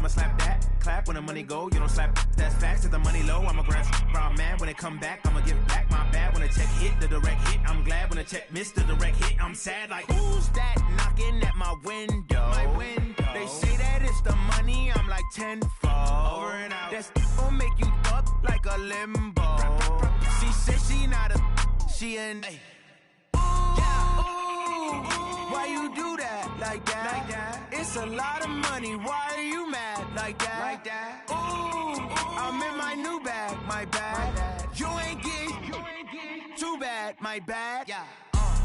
I'ma slap that, clap when the money go. You don't slap that's facts. If the money low, I'ma grab brown man. When it come back, I'ma give back my bad. When the check hit, the direct hit. I'm glad when the check missed the direct hit. I'm sad like, who's that knocking at my window? They say that it's the money, I'm like tenfold. Over and out. That's gon' make you fuck like a limbo. She said she not a, she an. Why you do that like that? It's a lot of money. Why are you mad like that? Ooh, I'm in my new bag, my bad. You ain't get too bad, my bad. Yeah.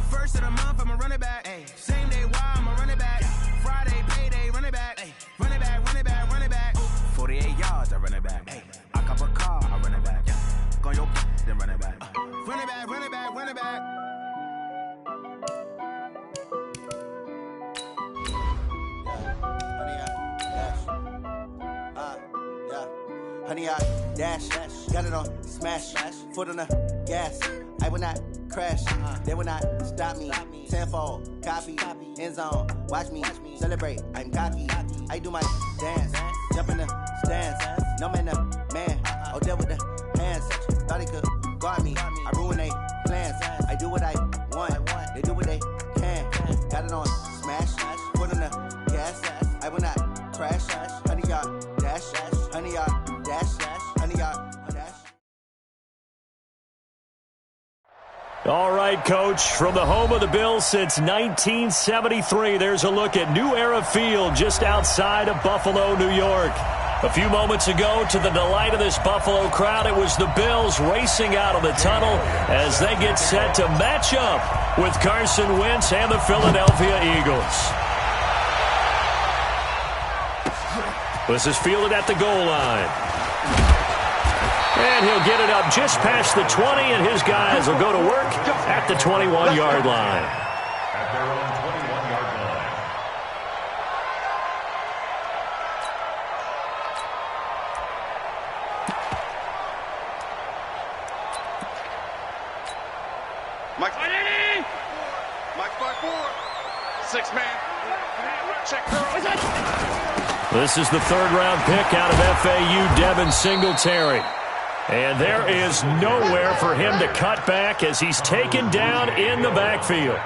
First of the month, I'ma run it back. Ay. Same day, why I'ma run it back. Friday, payday, run it back. Ay. Run it back, run it back, run it back. 48 yards, I run it back. Ay. I cop a car, I run it back. Go on your then run it back. Run it back, run it back, run it back. Honey, I dash, got it on smash, foot on the gas. I will not crash, they will not stop me. Tenfold, copy, end zone, watch me celebrate. I'm cocky, I do my dance, jump in the stands. No man, the man, oh there with the hands. Thought he could guard me, I ruin they plans. I do what I want, they do what they can. Got it on smash, foot on the gas. I will not crash, honey, y'all dash, honey, y'all. All right, Coach, from the home of the Bills since 1973, there's a look at New Era Field just outside of Buffalo, New York. A few moments ago, to the delight of this Buffalo crowd, it was the Bills racing out of the tunnel as they get set to match up with Carson Wentz and the Philadelphia Eagles. This is fielded at the goal line. And he'll get it up just past the 20, and his guys will go to work at the 21-yard line. At their own 21-yard line. Mike 4. 6-man. Check throw. This is the third-round pick out of FAU, Devin Singletary. And there is nowhere for him to cut back as he's taken down in the backfield.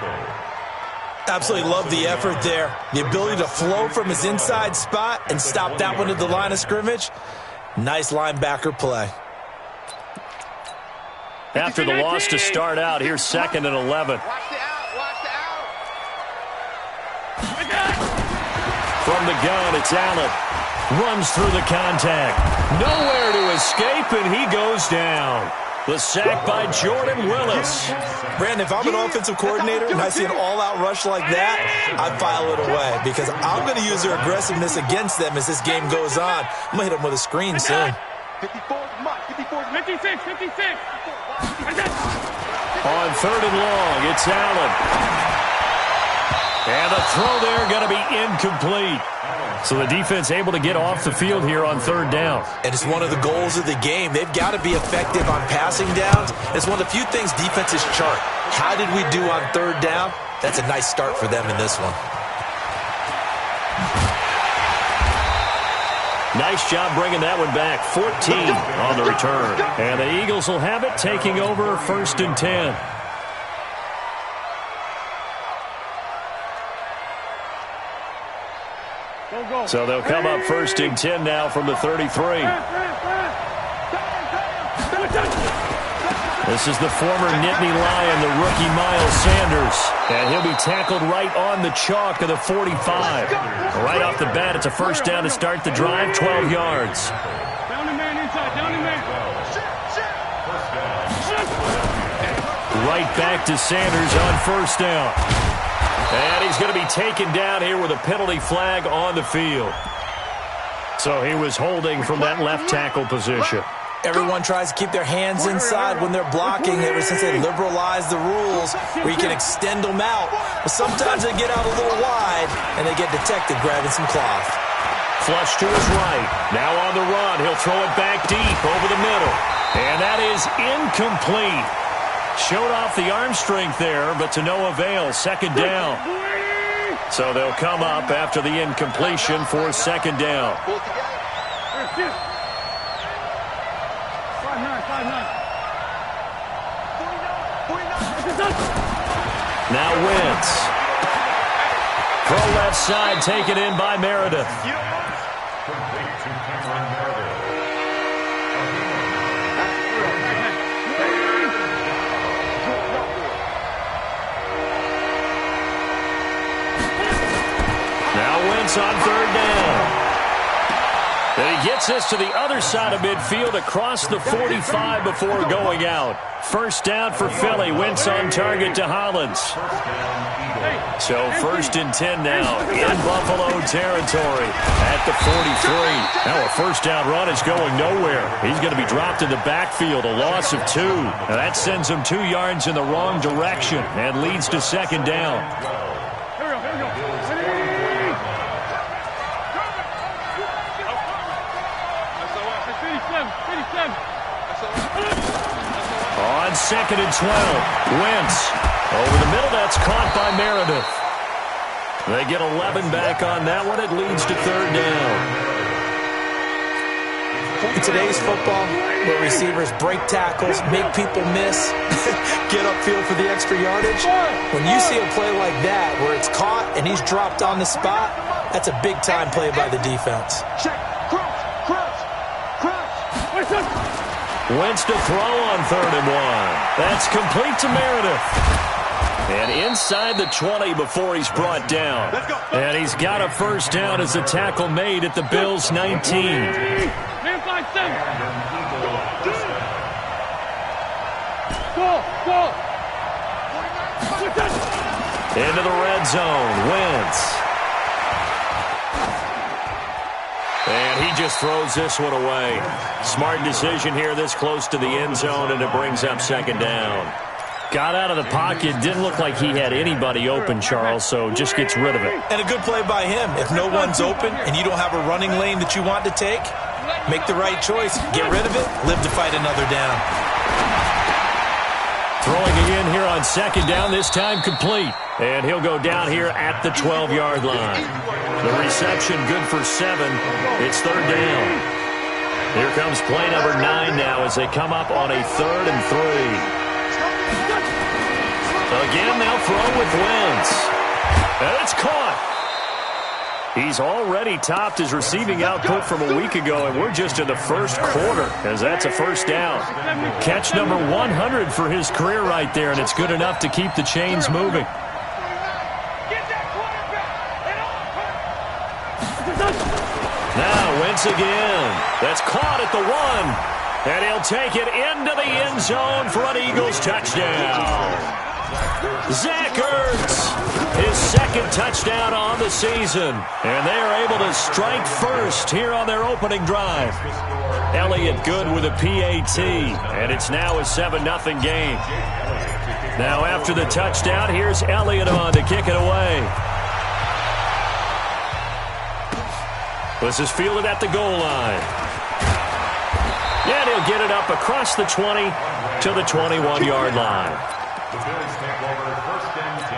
Absolutely love the effort there. The ability to flow from his inside spot and stop that one at the line of scrimmage. Nice linebacker play. After the loss to start out, here's 2nd and 11. Watch the out, watch the out. From the gun, it's Allen. Runs through the contact. Nowhere to escape, and he goes down. The sack by Jordan Willis. Brandon, if I'm an offensive coordinator and I see an all-out rush like that, I file it away because I'm going to use their aggressiveness against them as this game goes on. I'm going to hit them with a screen soon. 56. On 3rd and long, it's Allen. And the throw there going to be incomplete. So the defense able to get off the field here on 3rd down. And it's one of the goals of the game. They've got to be effective on passing downs. It's one of the few things defenses chart. How did we do on 3rd down? That's a nice start for them in this one. Nice job bringing that one back. 14 on the return. And the Eagles will have it, taking over 1st and 10. So they'll come up 1st and 10 now from the 33. This is the former Nittany Lion, the rookie Miles Sanders. And he'll be tackled right on the chalk of the 45. Right off the bat, it's a 1st down to start the drive, 12 yards. Down the man inside, down the man. Right back to Sanders on 1st down. And he's going to be taken down here with a penalty flag on the field. So he was holding from that left tackle position. Everyone tries to keep their hands inside when they're blocking ever since they liberalized the rules where you can extend them out. But sometimes they get out a little wide and they get detected grabbing some cloth. Flush to his right. Now on the run. He'll throw it back deep over the middle. And that is incomplete. Showed off the arm strength there, but to no avail. 2nd down. So they'll come up after the incompletion for 2nd down. Now Wentz. Throw left side, taken in by Meredith. Now Wentz on third down. And he gets this to the other side of midfield across the 45 before going out. First down for Philly. Wentz on target to Hollins. So 1st and 10 now in Buffalo territory at the 43. Now a first down run is going nowhere. He's going to be dropped in the backfield, a loss of 2. Now that sends him 2 yards in the wrong direction and leads to 2nd down. On 2nd and 12, Wentz over the middle. That's caught by Meredith. They get 11 back on that one. It leads to 3rd down. In today's football, where receivers break tackles, make people miss, get upfield for the extra yardage, when you see a play like that where it's caught and he's dropped on the spot, that's a big-time play by the defense. Wentz to throw on 3rd and 1. That's complete to Meredith. And inside the 20 before he's brought down. And he's got a first down as the tackle made at the Bills' 19. Into the red zone, Wentz. And he just throws this one away. Smart decision here this close to the end zone, and it brings up 2nd down. Got out of the pocket. Didn't look like he had anybody open, Charles, so just gets rid of it. And a good play by him. If no one's open and you don't have a running lane that you want to take, make the right choice. Get rid of it. Live to fight another down. Throwing again here on 2nd down, this time complete. And he'll go down here at the 12-yard line. The reception good for 7. It's 3rd down. Here comes play number 9 now as they come up on a 3rd and 3. Again, they'll throw with Wentz. And it's caught. He's already topped his receiving output from a week ago, and we're just in the first quarter as that's a first down. Catch number 100 for his career right there, and it's good enough to keep the chains moving. Now Wentz again. That's caught at the 1. And he'll take it into the end zone for an Eagles touchdown. Zach Ertz, his 2nd touchdown on the season. And they are able to strike first here on their opening drive. Elliott good with a PAT. And it's now a 7-0 game. Now after the touchdown, here's Elliott on to kick it away. This is fielded at the goal line. And he'll get it up across the 20 to the 21-yard line. The Bills take over 1st and 10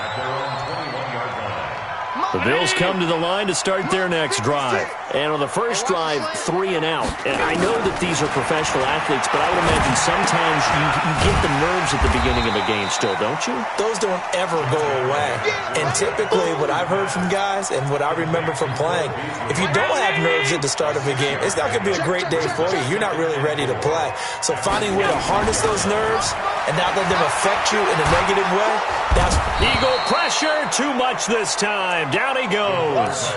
at their own 21-yard line. The Bills come to the line to start their next drive. And on the first drive, 3 and out. And I know that these are professional athletes, but I would imagine sometimes you get the nerves at the beginning of a game still, don't you? Those don't ever go away. And typically what I've heard from guys and what I remember from playing, if you don't have nerves at the start of a game, it's not going to be a great day for you. You're not really ready to play. So finding a way to harness those nerves and not let them affect you in a negative way, that's... Eagle pressure, too much this time. Down he goes.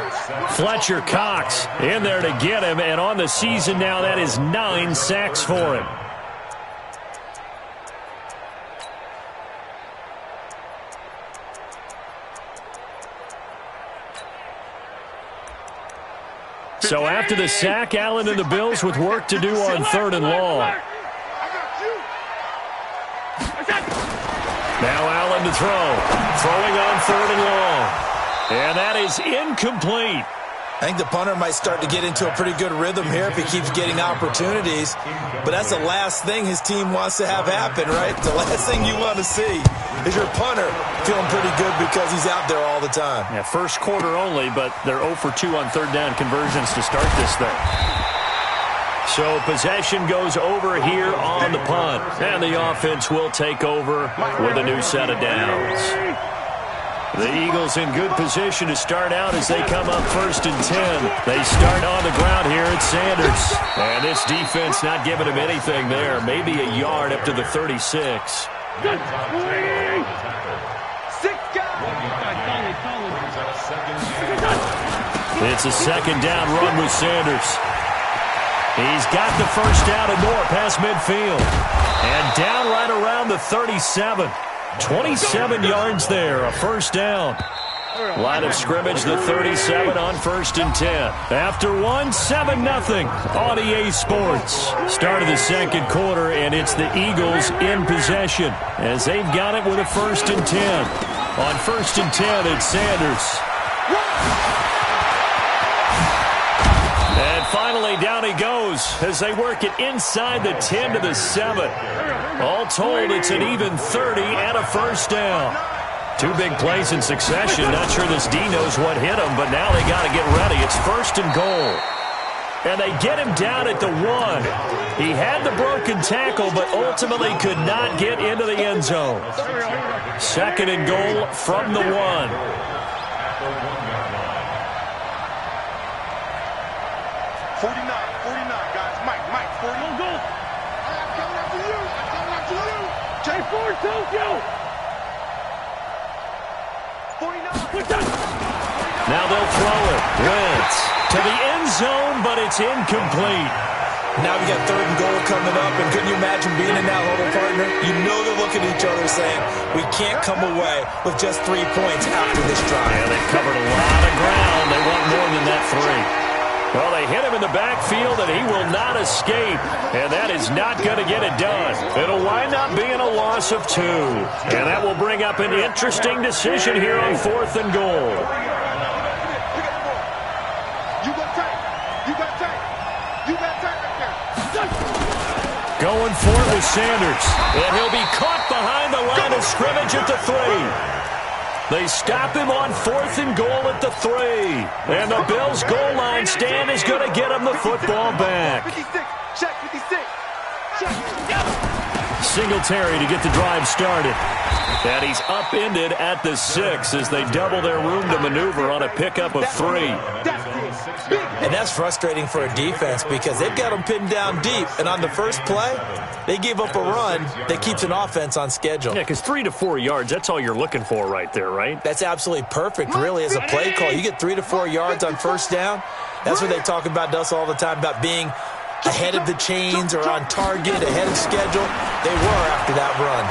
Fletcher Cox in there to get him, and on the season now, that is 9 sacks for him. So after the sack, Allen and the Bills with work to do on 3rd and long. Now Allen to throw. Throwing on 3rd and long. And that is incomplete. I think the punter might start to get into a pretty good rhythm here if he keeps getting opportunities. But that's the last thing his team wants to have happen, right? The last thing you want to see is your punter feeling pretty good because he's out there all the time. Yeah, first quarter only, but they're 0 for 2 on third down conversions to start this thing. So possession goes over here on the punt. And the offense will take over with a new set of downs. The Eagles in good position to start out as they come up 1st and 10. They start on the ground here at Sanders. And this defense not giving him anything there. Maybe a yard up to the 36. It's a second down run with Sanders. He's got the first down and more past midfield. And down right around the 37. 27 yards there, a first down. Line of scrimmage, the 37 on 1st and 10. After 1, 7-0 on EA Sports. Start of the second quarter, and it's the Eagles in possession as they've got it with a 1st and 10. On 1st and 10, it's Sanders. And finally, down he goes as they work it inside the 10 to the 7. All told, it's an even 30 and a first down. 2 big plays in succession. Not sure this D knows what hit him, but now they got to get ready. It's 1st and goal. And they get him down at the 1. He had the broken tackle, but ultimately could not get into the end zone. 2nd and goal from the 1. 49, guys. Mike, 40. Go. I'm coming after you. J4, Tokyo. 49. Now they'll throw it. Wentz to the end zone, but it's incomplete. Now we got 3rd and goal coming up, and couldn't you imagine being in that huddle, partner? You know they're looking at each other saying, we can't come away with just 3 points after this drive. Yeah, they've covered a lot of ground. They want more than that 3. Well, they hit him in the backfield, and he will not escape. And that is not going to get it done. It'll wind up being a loss of 2. And that will bring up an interesting decision here on 4th and goal. Going for it with Sanders. And he'll be caught behind the line of scrimmage at the 3. They stop him on 4th and goal at the 3. And the Bills' goal line stand is going to get him the football back. 56. Check 56. Singletary to get the drive started. And he's upended at the 6 as they double their room to maneuver on a pickup of 3. And that's frustrating for a defense because they've got them pinned down deep. And on the first play, they gave up a run that keeps an offense on schedule. Yeah, because 3 to 4 yards, that's all you're looking for right there, right? That's absolutely perfect, really, as a play call. You get 3 to 4 yards on first down. That's what they talk about to us all the time, about being ahead of the chains or on target, ahead of schedule. They were after that run.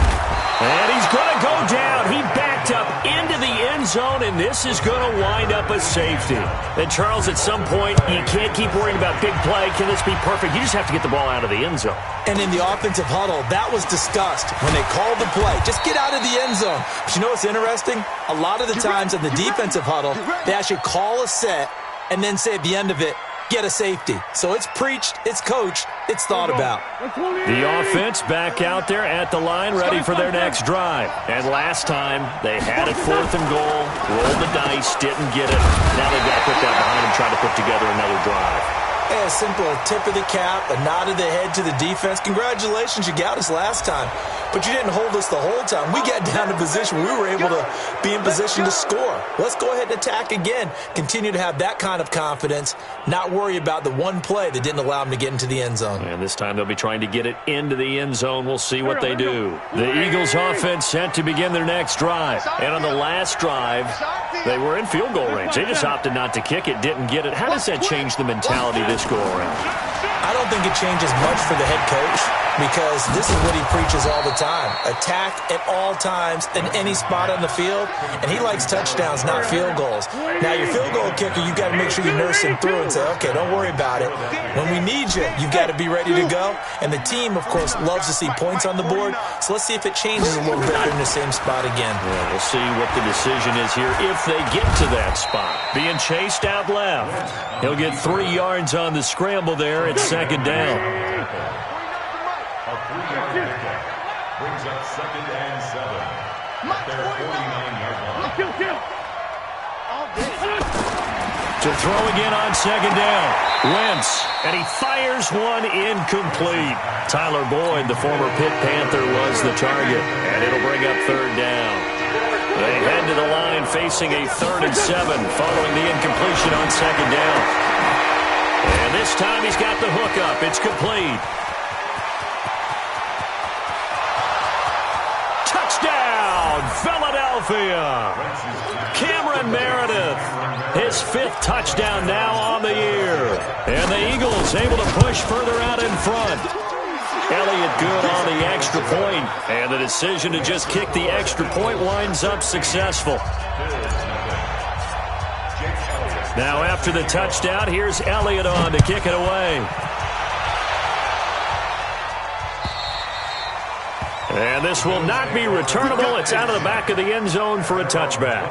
And he's going to go down. He backed up into the end zone, and this is going to wind up a safety. And, Charles, at some point, you can't keep worrying about big play. Can this be perfect? You just have to get the ball out of the end zone. And in the offensive huddle, that was discussed when they called the play. Just get out of the end zone. But you know what's interesting? A lot of the times in the defensive huddle, they actually call a set and then say at the end of it, get a safety. So it's preached, it's coached, it's thought about. The offense back out there at the line, ready for their next drive. And last time, they had it 4th and goal, rolled the dice, didn't get it. Now they've got to put that behind them, try to put together another drive. A simple tip of the cap, a nod of the head to the defense. Congratulations, you got us last time. But you didn't hold us the whole time. We got down to position where we were able to be in position to score. Let's go ahead and attack again. Continue to have that kind of confidence, not worry about the one play that didn't allow them to get into the end zone. And this time they'll be trying to get it into the end zone. We'll see what they do. The Eagles offense set to begin their next drive. And on the last drive, they were in field goal range. They just opted not to kick it, didn't get it. How does that change the mentality this go around? I don't think it changes much for the head coach. because this is what he preaches all the time. Attack at all times in any spot on the field, and he likes touchdowns, not field goals. Now, your field goal kicker, you've got to make sure you nurse him through and say, okay, don't worry about it. When we need you, you've got to be ready to go. And the team, of course, loves to see points on the board, so let's see if it changes a little bit in the same spot again. Yeah, we'll see what the decision is here if they get to that spot. Being chased out left. He'll get 3 yards on the scramble there at second down. A 3-yard pickup brings up 2nd and 7 at their 49-yard line. To throw again on second down. Wentz, and he fires one incomplete. Tyler Boyd, the former Pitt Panther, was the target, and it'll bring up 3rd down. They head to the line facing a 3rd and 7 following the incompletion on second down. And this time he's got the hook up. It's complete. Touchdown, Philadelphia. Cameron Meredith, his 5th touchdown now on the year. And the Eagles able to push further out in front. Elliott good on the extra point, and the decision to just kick the extra point winds up successful. Now after the touchdown, here's Elliott on to kick it away. And this will not be returnable. It's out of the back of the end zone for a touchback.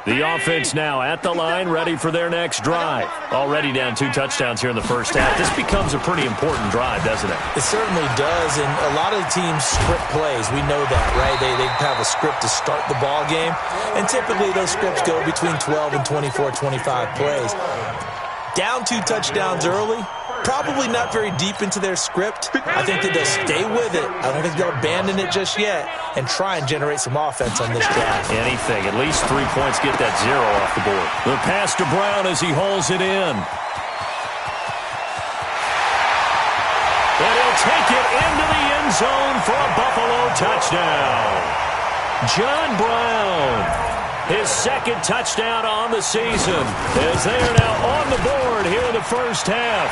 The offense now at the line, ready for their next drive. Already down 2 touchdowns here in the first half. This becomes a pretty important drive, doesn't it? It certainly does, and a lot of the teams script plays. We know that, right? They have a script to start the ball game, and typically those scripts go between 12 and 24, 25 plays. Down 2 touchdowns early, probably not very deep into their script. I think that they'll stay with it. I don't think they'll abandon it just yet and try and generate some offense on this drive. Anything. At least 3 points, get that 0 off the board. The pass to Brown as he hauls it in. And he'll take it into the end zone for a Buffalo touchdown. John Brown. His 2nd touchdown on the season, as they are now on the board here in the first half.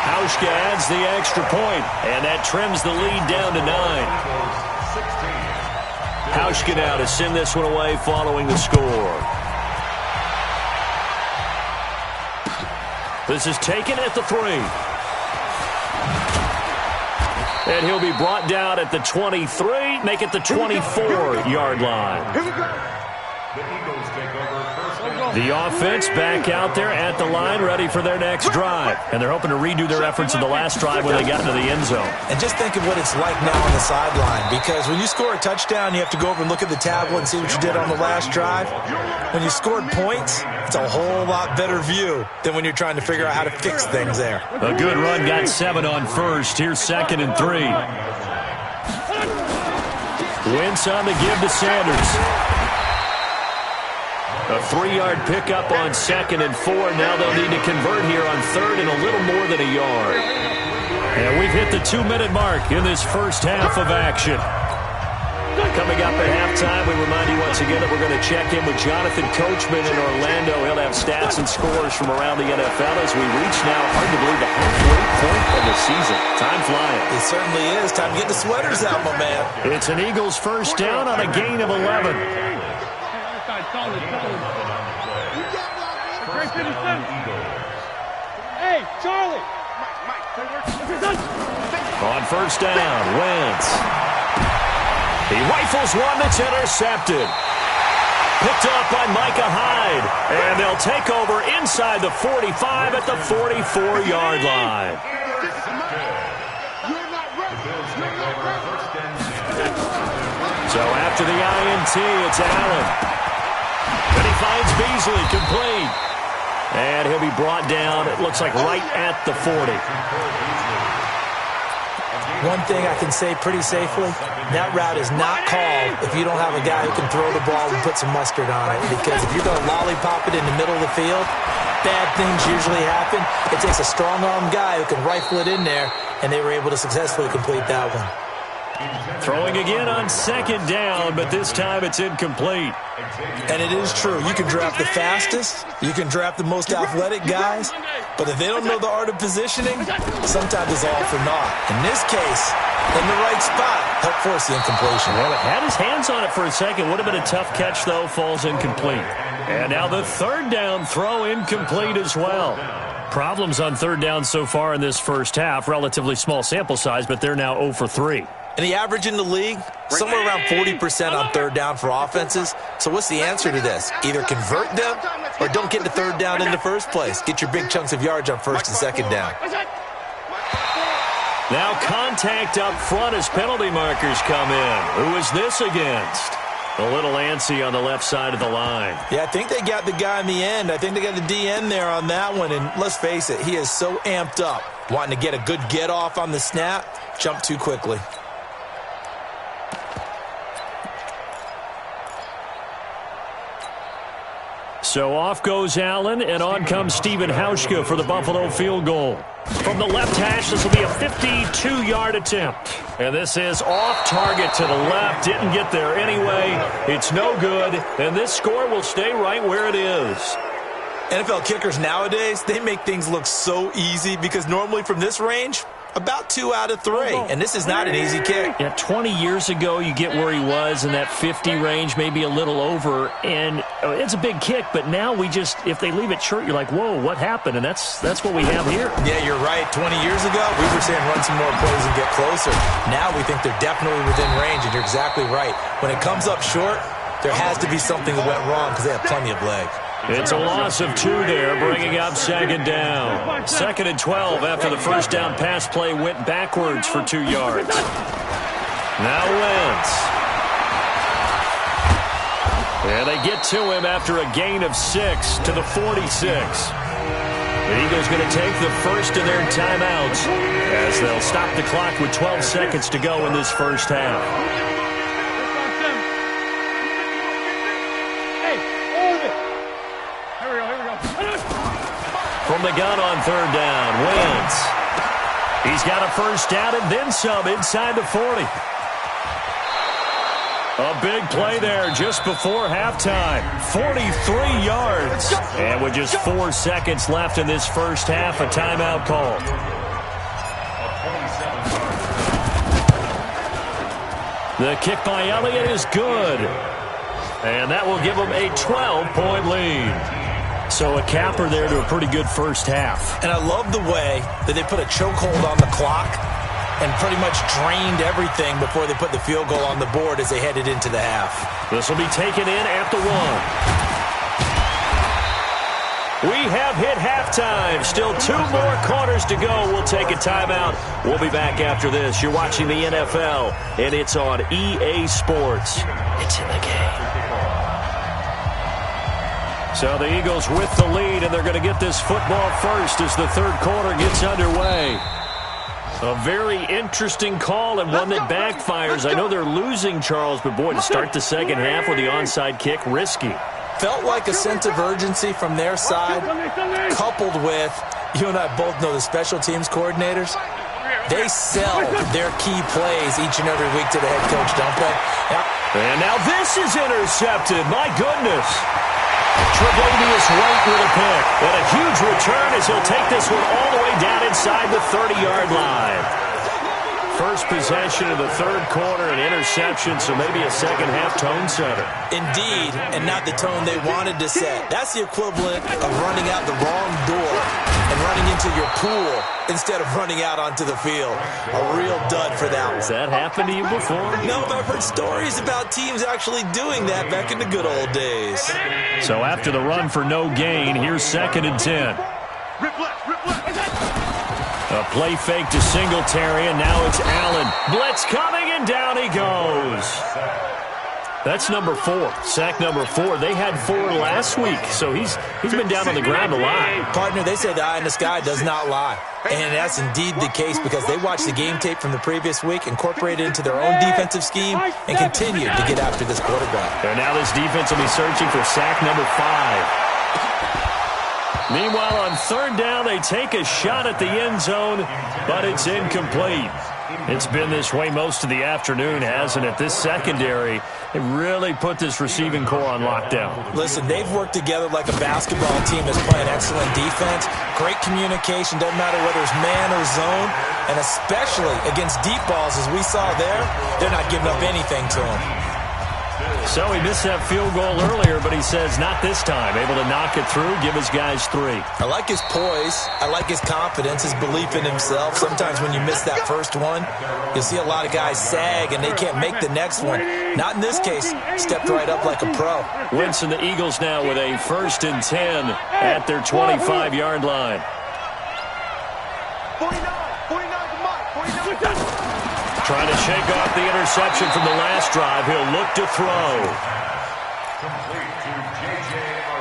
Hauschka adds the extra point, and that trims the lead down to 9. Hauschka now to send this one away following the score. This is taken at the 3. And he'll be brought down at the 23, make it the 24-yard line. The Eagles take over first and The offense back out there at the line, ready for their next drive. And they're hoping to redo their efforts in the last drive when they got into the end zone. And just think of what it's like now on the sideline, because when you score a touchdown, you have to go over and look at the tablet and see what you did on the last drive. When you scored points, it's a whole lot better view than when you're trying to figure out how to fix things there. A good run, got 7 on first. Here's 2nd and 3. Wentz on the give to Sanders. A 3-yard pickup on 2nd and 4. Now they'll need to convert here on 3rd and a little more than a yard. And we've hit the 2-minute mark in this first half of action. Coming up at halftime, we remind you once again that we're going to check in with Jonathan Coachman in Orlando. He'll have stats and scores from around the NFL as we reach now, hard to believe, the halfway point of the season. Time flying. It certainly is. Time to get the sweaters out, my man. It's an Eagles first down on a gain of 11. Hey, Charlie! On first down, Wentz. He rifles one that's intercepted. Picked up by Micah Hyde. And they'll take over inside the 45 at the 44-yard line. So after the INT, it's Allen. And he finds Beasley complete. And he'll be brought down, it looks like right at the 40. One thing I can say pretty safely, that route is not called if you don't have a guy who can throw the ball and put some mustard on it. Because if you're going to lollipop it in the middle of the field, bad things usually happen. It takes a strong-armed guy who can rifle it in there, and they were able to successfully complete that one. Throwing again on second down, but this time it's incomplete. And it is true. You can draft the fastest, you can draft the most athletic guys, but if they don't know the art of positioning, sometimes it's all for naught. In this case, in the right spot, helped force the incompletion. Well, it had his hands on it for a second. Would have been a tough catch, though. Falls incomplete. And now the third down throw incomplete as well. Problems on third down so far in this first half. Relatively small sample size, but they're now 0 for 3. And the average in the league, somewhere around 40% on third down for offenses. So what's the answer to this? Either convert them or don't get the third down in the first place. Get your big chunks of yards on first and second down. Now contact up front as penalty markers come in. Who is this against? A little antsy on the left side of the line. Yeah, I think they got the guy in the end. I think they got the DN there on that one. And let's face it, he is so amped up, wanting to get a good get off on the snap, jump too quickly. So off goes Allen, and on comes Steven Hauschka for the Buffalo field goal. From the left hash, this will be a 52-yard attempt. And this is off target to the left. Didn't get there anyway. It's no good, and this score will stay right where it is. NFL kickers nowadays, they make things look so easy because normally from this range, about 2 out of 3. And this is not an easy kick. Yeah, 20 years ago, you get where he was in that 50 range, maybe a little over. And it's a big kick, but now we just, if they leave it short, you're like, whoa, what happened? And that's what we have here. Yeah, you're right. 20 years ago, we were saying run some more plays and get closer. Now we think they're definitely within range, and you're exactly right. When it comes up short, there has to be something that went wrong because they have plenty of leg. It's a loss of 2 there, bringing up second down. 2nd and 12 after the first down pass play went backwards for 2 yards. Now Wentz. And they get to him after a gain of 6 to the 46. The Eagles going to take the first of their timeouts as they'll stop the clock with 12 seconds to go in this first half. From the gun on third down, Wentz. He's got a first down and then some inside the 40. A big play there just before halftime. 43 yards. And with just 4 seconds left in this first half, a timeout called. The kick by Elliott is good. And that will give him a 12-point lead. So a capper there to a pretty good first half. And I love the way that they put a chokehold on the clock and pretty much drained everything before they put the field goal on the board as they headed into the half. This will be taken in at the 1. We have hit halftime. Still 2 more quarters to go. We'll take a timeout. We'll be back after this. You're watching the NFL, and it's on EA Sports. It's in the game. So the Eagles with the lead, and they're going to get this football first as the third quarter gets underway. A very interesting call and one that backfires. I know they're losing, Charles, but boy, to start the second half with the onside kick, risky. Felt like a sense of urgency from their side, coupled with, you and I both know the special teams coordinators. They sell their key plays each and every week to the head coach, don't they? And now this is intercepted. My goodness. Tre'Davious White with a pick. And a huge return as he'll take this one all the way down inside the 30-yard line. First possession of the third quarter, an interception, so maybe a second-half tone setter. Indeed, and not the tone they wanted to set. That's the equivalent of running out the wrong door and running into your pool instead of running out onto the field. A real dud for that one. Has that happened to you before? No, but I've heard stories about teams actually doing that back in the good old days. So after the run for no gain, here's 2nd and 10. A play fake to Singletary, and now it's Allen. Blitz coming, and down he goes. That's number 4. Sack number 4. They had 4 last week, so he's been down on the ground a lot. Partner, they say the eye in the sky does not lie. And that's indeed the case because they watched the game tape from the previous week, incorporated it into their own defensive scheme, and continued to get after this quarterback. And now this defense will be searching for sack number 5. Meanwhile, on third down, they take a shot at the end zone, but it's incomplete. It's been this way most of the afternoon, hasn't it? This secondary, they really put this receiving core on lockdown. Listen, they've worked together like a basketball team that's playing excellent defense. Great communication, doesn't matter whether it's man or zone. And especially against deep balls, as we saw there, they're not giving up anything to them. So he missed that field goal earlier, but he says not this time. Able to knock it through, give his guys 3. I like his poise. I like his confidence, his belief in himself. Sometimes when you miss that first one, you'll see a lot of guys sag and they can't make the next one. Not in this case. Stepped right up like a pro. Wentz and the Eagles now with a 1st and 10 at their 25-yard line. 49 to Mike. 49. Trying to shake off the interception from the last drive. He'll look to throw.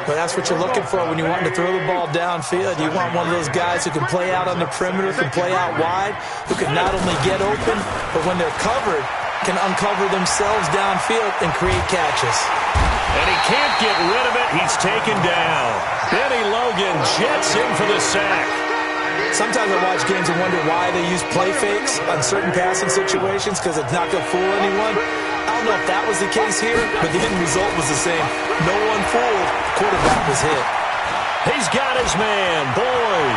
But that's what you're looking for when you want to throw the ball downfield. You want one of those guys who can play out on the perimeter, can play out wide, who can not only get open, but when they're covered, can uncover themselves downfield and create catches. And he can't get rid of it. He's taken down. Benny Logan jets in for the sack. Sometimes I watch games and wonder why they use play fakes on certain passing situations because it's not going to fool anyone. I don't know if that was the case here, but the end result was the same. No one fooled. Quarterback was hit. He's got his man, Boyd.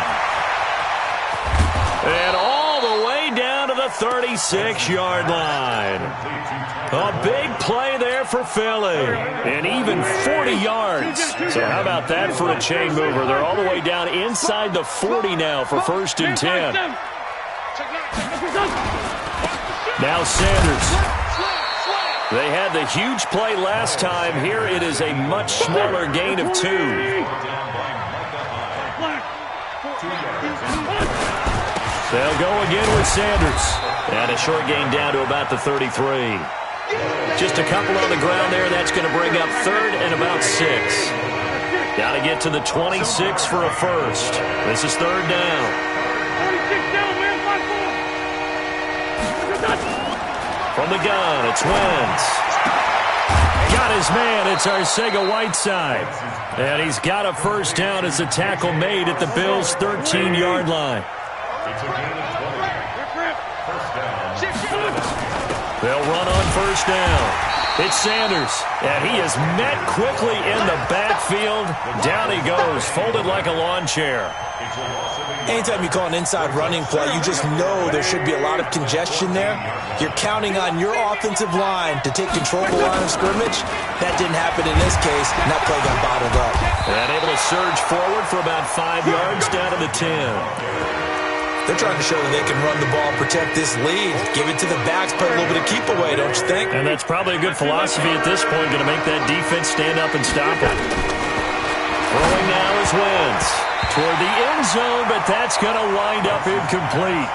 And all the way down to the 36-yard line. A big play there for Philly. And even 40 yards. So how about that for a chain mover? They're all the way down inside the 40 now for 1st and 10. Now Sanders. They had the huge play last time. Here it is a much smaller gain of 2. They'll go again with Sanders. And a short gain down to about the 33. Just a couple on the ground there. That's going to bring up 3rd and about 6. Got to get to the 26 for a first. This is 3rd down. From the gun, it's Wentz. Got his man. It's Arcega-Whiteside. And he's got a 1st down as a tackle made at the Bills' 13-yard line. They'll run on 1st down. It's Sanders, and he is met quickly in the backfield. Down he goes, folded like a lawn chair. Anytime you call an inside running play, you just know there should be a lot of congestion there. You're counting on your offensive line to take control of the line of scrimmage. That didn't happen in this case, and that play got bottled up. And able to surge forward for about 5 yards down to the 10. They're trying to show that they can run the ball, protect this lead, give it to the backs, play a little bit of keep away, don't you think? And that's probably a good philosophy at this point, going to make that defense stand up and stop it. Throwing now is Wentz toward the end zone, but that's going to wind up incomplete.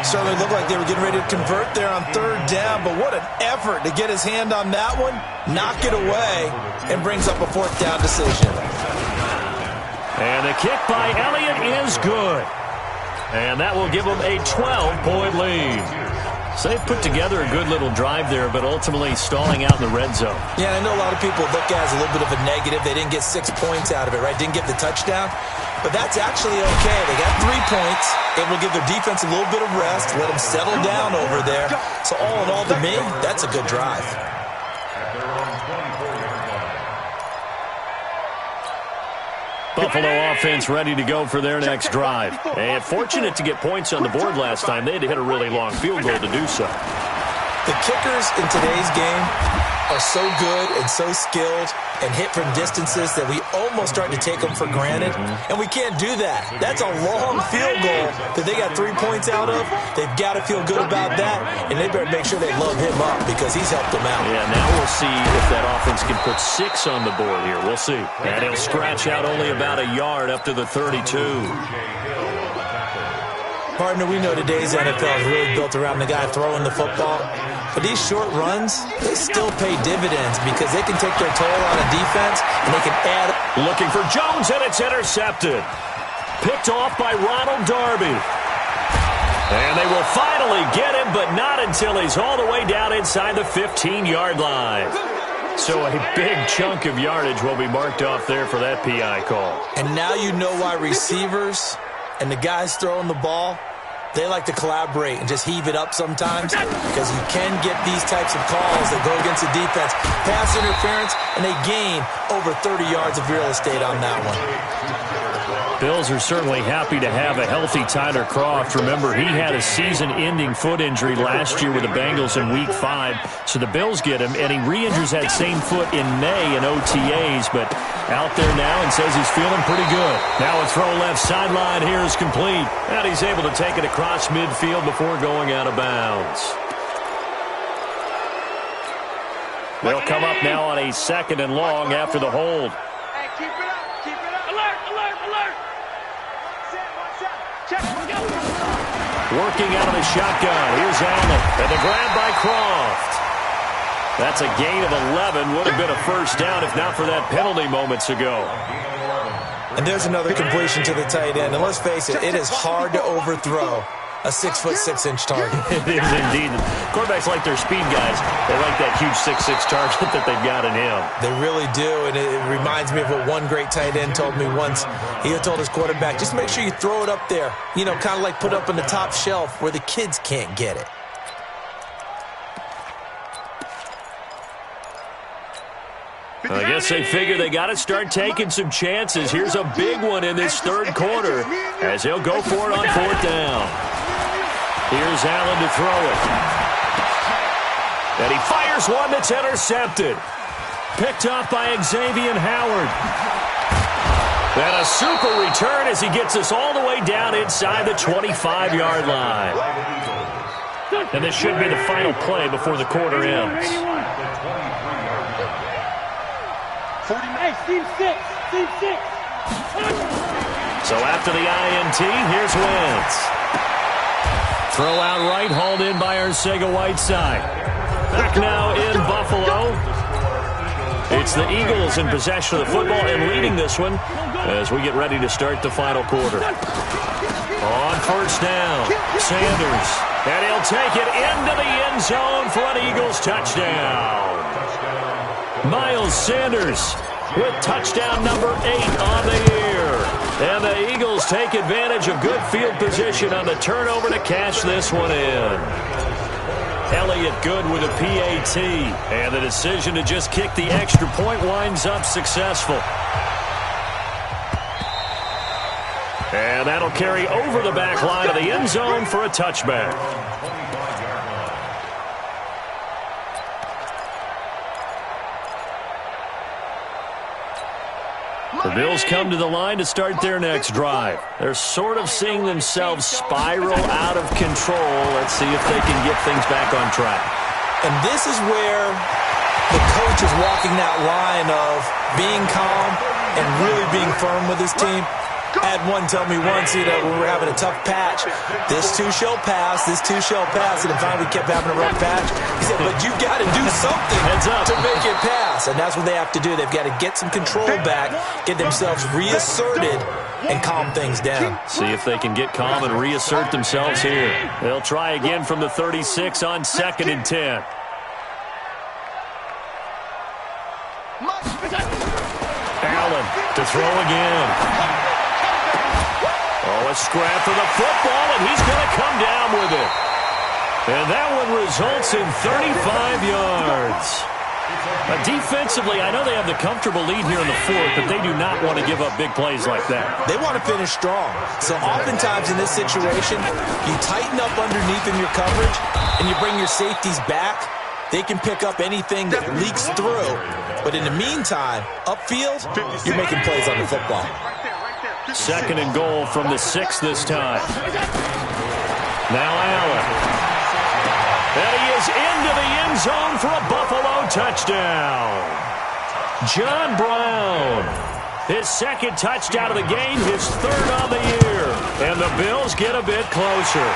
Certainly looked like they were getting ready to convert there on 3rd down, but what an effort to get his hand on that one, knock it away, and brings up a 4th down decision. And the kick by Elliott is good. And that will give them a 12-point lead. So they put together a good little drive there, but ultimately stalling out in the red zone. Yeah, I know a lot of people look at it as a little bit of a negative. They didn't get 6 points out of it, right? Didn't get the touchdown. But that's actually okay. They got 3 points. It will give their defense a little bit of rest, let them settle down over there. So all in all, to me, that's a good drive. Buffalo offense ready to go for their next drive. And fortunate to get points on the board last time. They had to hit a really long field goal to do so. The kickers in today's game are so good and so skilled and hit from distances that we almost start to take them for granted. And we can't do that. That's a long field goal that they got 3 points out of. They've got to feel good about that, and they better make sure they love him up because he's helped them out. Yeah, now we'll see if that offense can put 6 on the board here. We'll see. And he'll scratch out only about a yard up to the 32. Partner, we know today's NFL is really built around the guy throwing the football. But these short runs, they still pay dividends because they can take their toll on a defense and they can add. Looking for Jones, and it's intercepted. Picked off by Ronald Darby. And they will finally get him, but not until he's all the way down inside the 15-yard line. So a big chunk of yardage will be marked off there for that PI call. And now you know why receivers and the guys throwing the ball, they like to collaborate and just heave it up sometimes because you can get these types of calls that go against the defense. Pass interference, and they gain over 30 yards of real estate on that one. Bills are certainly happy to have a healthy Tyler Kroft. Remember, he had a season-ending foot injury last year with the Bengals in Week 5. So the Bills get him, and he re-injures that same foot in May in OTAs, but out there now and says he's feeling pretty good. Now a throw left sideline here is complete, and he's able to take it across midfield before going out of bounds. They'll come up now on a 2nd and long after the hold. Hey, keep it up. Keep it up. Alert, alert, alert. Watch out. Check. Go. Working out of the shotgun. Here's Allen. And the grab by Kroft. That's a gain of 11. Would have been a first down if not for that penalty moments ago. And there's another completion to the tight end. And let's face it, it is hard to overthrow a 6'6" target. It is indeed. Quarterbacks like their speed guys. They like that huge 6'6" target that they've got in him. They really do, and it reminds me of what one great tight end told me once. He told his quarterback, just make sure you throw it up there. You know, kind of like put it up on the top shelf where the kids can't get it. I guess they figure they got to start taking some chances. Here's a big one in this third quarter as he'll go for it on 4th down. Here's Allen to throw it. And he fires one that's intercepted. Picked up by Xavier Howard. And a super return as he gets us all the way down inside the 25-yard line. And this should be the final play before the quarter ends. Hey, Team 6. Team 6. So after the INT, here's Wentz. Throw out right, hauled in by Arcega-Whiteside. Back now in Buffalo. It's the Eagles in possession of the football and leading this one as we get ready to start the final quarter. On 1st down, Sanders. And he'll take it into the end zone for an Eagles touchdown. Miles Sanders with touchdown number 8 on the year. And the Eagles take advantage of good field position on the turnover to cash this one in. Elliott good with a PAT. And the decision to just kick the extra point winds up successful. And that'll carry over the back line of the end zone for a touchback. The Bills come to the line to start their next drive. They're sort of seeing themselves spiral out of control. Let's see if they can get things back on track. And this is where the coach is walking that line of being calm and really being firm with his team. I had one tell me once, when we were having a tough patch, this too shall pass, this too shall pass, and finally we kept having a rough patch. He said, but you've got to do something to make it pass, and that's what they have to do. They've got to get some control back, get themselves reasserted, and calm things down. See if they can get calm and reassert themselves here. They'll try again from the 36 on 2nd and 10. Allen to throw again. Oh, a scrap for the football, and he's going to come down with it. And that one results in 35 yards. Defensively, I know they have the comfortable lead here in the 4th, but they do not want to give up big plays like that. They want to finish strong. So oftentimes in this situation, you tighten up underneath in your coverage, and you bring your safeties back. They can pick up anything that leaks through. But in the meantime, upfield, you're making plays on the football. 2nd and goal from the 6 this time. Now Allen. And he is into the end zone for a Buffalo touchdown. John Brown. His 2nd touchdown of the game, his 3rd on the year. And the Bills get a bit closer.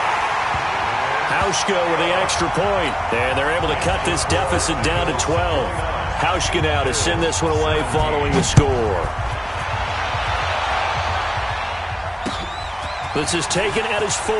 Hauschka with the extra point. And they're able to cut this deficit down to 12. Hauschka now to send this one away following the score. This is taken at his 4.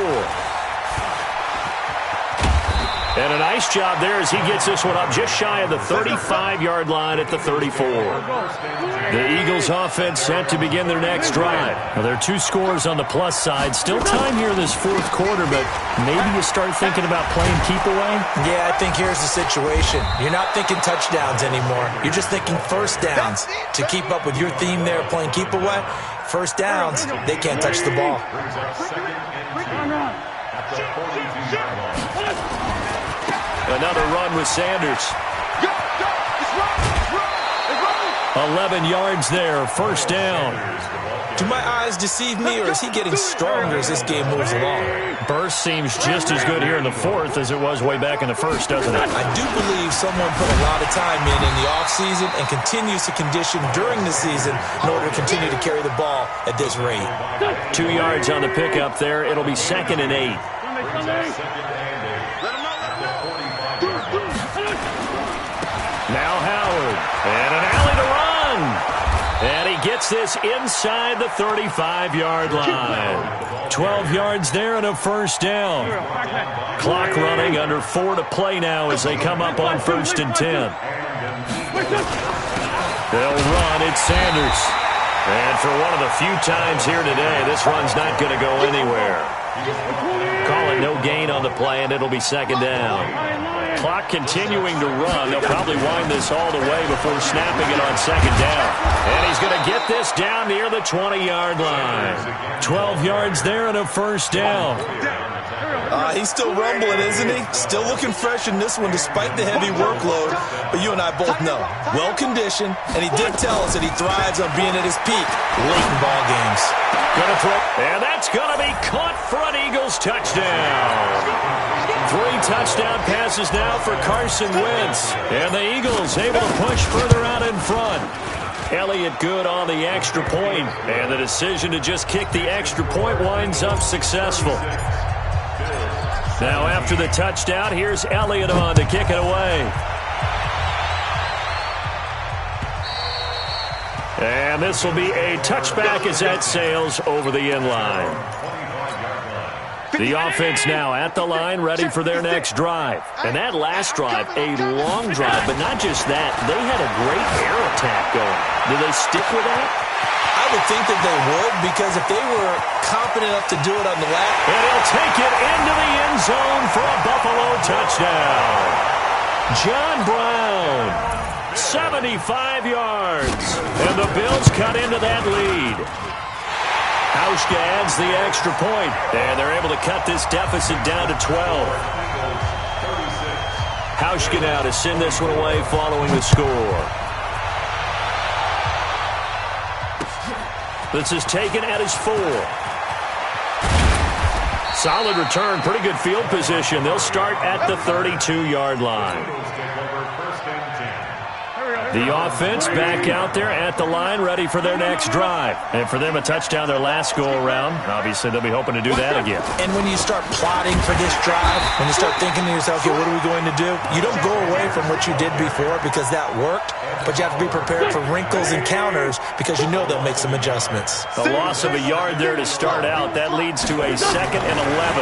And a nice job there as he gets this one up just shy of the 35-yard line at the 34. The Eagles offense set to begin their next drive. Now, there are 2 scores on the plus side. Still time here in this fourth quarter, but maybe you start thinking about playing keep away? Yeah, I think here's the situation. You're not thinking touchdowns anymore. You're just thinking first downs. To keep up with your theme there, playing keep away, first downs, they can't touch the ball. Another run with Sanders. 11 yards there, first down. Do my eyes deceive me, or is he getting stronger as this game moves along? Burst seems just as good here in the fourth as it was way back in the first, doesn't it? I do believe someone put a lot of time in the offseason and continues to condition during the season in order to continue to carry the ball at this rate. 2 yards on the pickup there. It'll be 2nd and 8. Now Howard, and an alley to run. And he gets this inside the 35-yard line. 12 yards there and a first down. Clock running, under 4 to play now as they come up on 1st and 10. They'll run, it's Sanders. And for one of the few times here today, this run's not going to go anywhere. Call it no gain on the play, and it'll be 2nd down. Clock continuing to run. They'll probably wind this all the way before snapping it on 2nd down. And he's going to get this down near the 20-yard line. 12 yards there and a first down. He's still rumbling, isn't he? Still looking fresh in this one despite the heavy workload. But you and I both know, well-conditioned, and he did tell us that he thrives on being at his peak late in ball games. Gonna throw, and that's going to be caught for an Eagles touchdown. 3 touchdown passes now for Carson Wentz. And the Eagles able to push further out in front. Elliott good on the extra point. And the decision to just kick the extra point winds up successful. Now after the touchdown, here's Elliott on to kick it away. And this will be a touchback as that sails over the end line. The offense now at the line, ready for their next drive. And that last drive, a long drive, but not just that. They had a great air attack going. Do they stick with that? I would think that they would, because if they were confident enough to do it on the lap. And he'll take it into the end zone for a Buffalo touchdown. John Brown, 75 yards. And the Bills cut into that lead. Hauschka adds the extra point, and they're able to cut this deficit down to 12. Hauschka now to send this one away following the score. This is taken at his 4. Solid return, pretty good field position. They'll start at the 32-yard line. The offense back out there at the line, ready for their next drive. And for them, a touchdown their last go-around. Obviously, they'll be hoping to do that again. And when you start plotting for this drive, when you start thinking to yourself, okay, what are we going to do? You don't go away from what you did before because that worked, but you have to be prepared for wrinkles and counters because you know they'll make some adjustments. A loss of a yard there to start out. That leads to a 2nd and 11.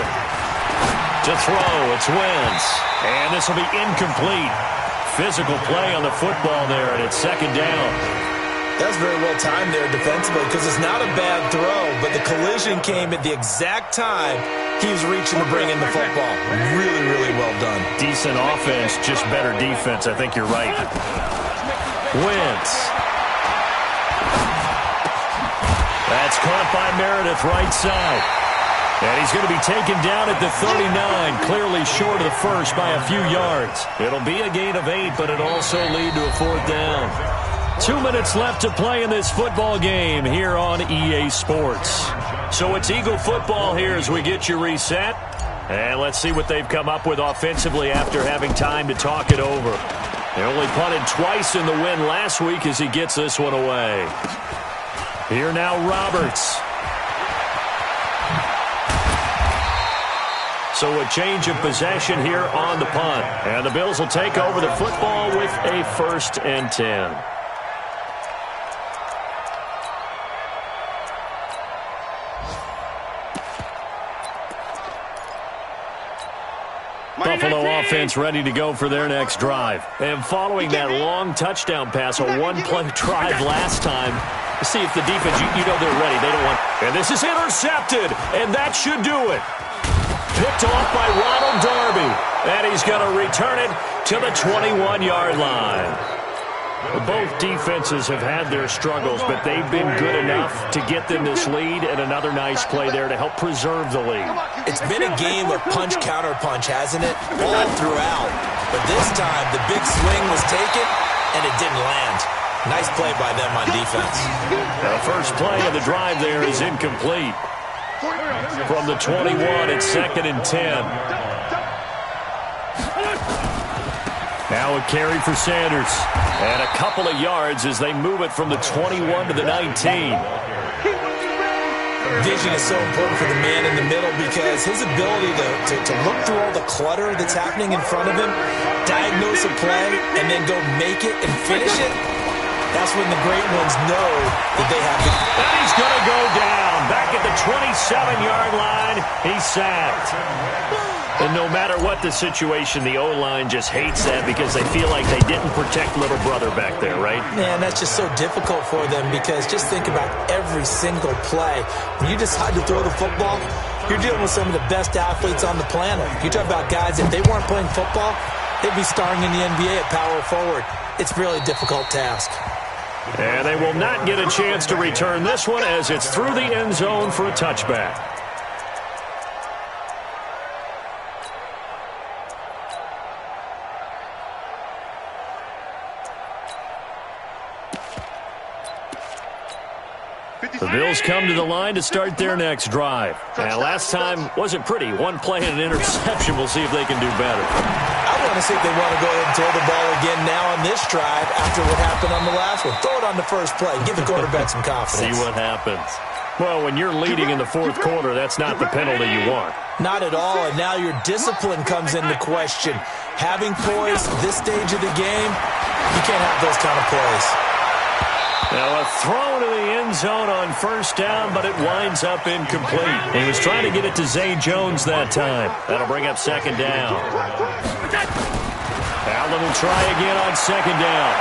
To throw, it's Wentz. And this will be incomplete. Physical play on the football there, and it's 2nd down. That's very well timed there defensively because it's not a bad throw, but the collision came at the exact time he was reaching to bring in the football. Really, really well done. Decent offense, just better defense. I think you're right. Wentz. That's caught by Meredith, right side. And he's going to be taken down at the 39, clearly short of the first by a few yards. It'll be a gain of 8, but it'll also lead to a 4th down. 2 minutes left to play in this football game here on EA Sports. So it's Eagle football here as we get you reset. And let's see what they've come up with offensively after having time to talk it over. They only punted twice in the win last week as he gets this one away. Here now Roberts. So a change of possession here on the punt. And the Bills will take over the football with a 1st and 10. Buffalo offense ready to go for their next drive. And following that long touchdown pass, a one-play drive last time, see if the defense, you know they're ready. They don't want. And this is intercepted, and that should do it. Picked off by Ronald Darby, and he's going to return it to the 21-yard line. Both defenses have had their struggles, but they've been good enough to get them this lead, and another nice play there to help preserve the lead. It's been a game of punch-counter-punch, hasn't it? All throughout. But this time, the big swing was taken, and it didn't land. Nice play by them on defense. The first play of the drive there is incomplete. From the 21, it's 2nd and 10. Now a carry for Sanders. And a couple of yards as they move it from the 21 to the 19. Vision is so important for the man in the middle because his ability to look through all the clutter that's happening in front of him, diagnose a play, and then go make it and finish it, that's when the great ones know that they have to. And he's going to go down. Back at the 27-yard line, he's sacked. And no matter what the situation, the O-line just hates that because they feel like they didn't protect little brother back there, right? Man, that's just so difficult for them because just think about every single play. When you decide to throw the football, you're dealing with some of the best athletes on the planet. You talk about guys, if they weren't playing football, they'd be starring in the NBA at power forward. It's a really difficult task. And they will not get a chance to return this one as it's through the end zone for a touchback. The Bills come to the line to start their next drive. And last time wasn't pretty. One play and an interception. We'll see if they can do better. I want to see if they want to go ahead and throw the ball again now on this drive after what happened on the last one. Throw it on the first play. Give the quarterback some confidence. See what happens. Well, when you're leading in the fourth quarter, that's not the penalty you want. Not at all, and now your discipline comes into question. Having poise this stage of the game, you can't have those kind of plays. Now a throw to the end zone on first down, but it winds up incomplete. He was trying to get it to Zay Jones that time. That'll bring up 2nd down. Allen will try again on 2nd down.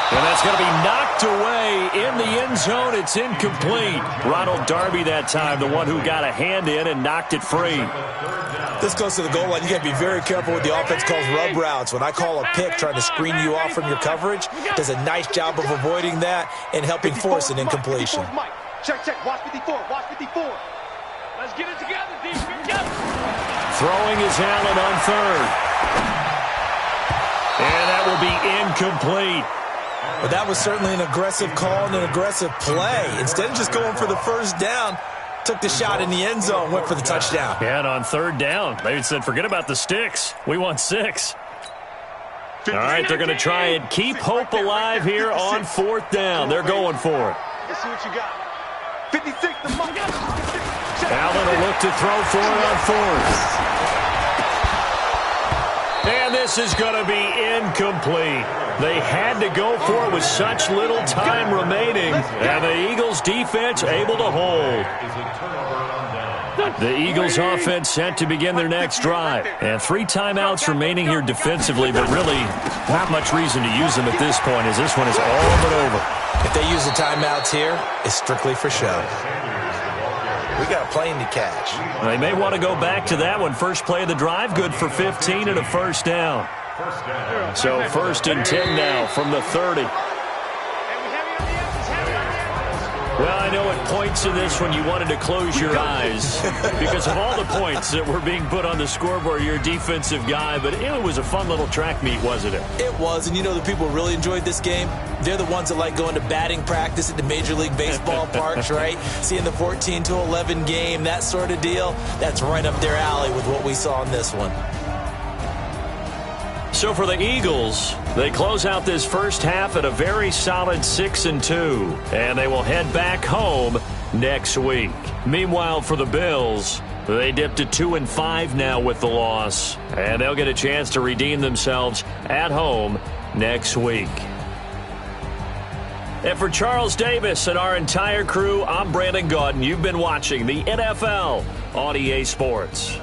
And that's going to be knocked away in the end zone. It's incomplete. Ronald Darby that time, the one who got a hand in and knocked it free. This goes to the goal line. You got to be very careful with the offense calls rub routes. When I call a pick trying to screen you off from your coverage, does a nice job of avoiding that and helping force an incompletion. Check, watch 54, watch 54. Let's get it together, defense. Go. Throwing is Allen on 3rd. And that will be incomplete. But that was certainly an aggressive call and an aggressive play. Instead of just going for the first down, took the shot in the end zone, went for the touchdown. Yeah, and on 3rd down, they said, forget about the sticks. We want 6. All right, they're going to try and keep hope alive here on 4th down. They're going for it. Let's see what you got. 56, the money. Allen will look to throw for it on 4th. And this is going to be incomplete. They had to go for it with such little time remaining. And the Eagles defense able to hold. The Eagles offense set to begin their next drive. And 3 timeouts remaining here defensively, but really not much reason to use them at this point as this one is all but over. If they use the timeouts here, it's strictly for show. We got a plane to catch. They may want to go back to that one. First play of the drive, good for 15 and a first down. So 1st and 10 now from the 30. Well, I know at points in this one you wanted to close your eyes because of all the points that were being put on the scoreboard. You're a defensive guy, but it was a fun little track meet, wasn't it? It was, and you know the people who really enjoyed this game? They're the ones that like going to batting practice at the Major League Baseball parks, right? Seeing the 14-11 game, that sort of deal. That's right up their alley with what we saw in this one. So for the Eagles, they close out this first half at a very solid 6-2, and they will head back home next week. Meanwhile, for the Bills, they dipped to 2-5 now with the loss, and they'll get a chance to redeem themselves at home next week. And for Charles Davis and our entire crew, I'm Brandon Gaudin. You've been watching the NFL on EA Sports.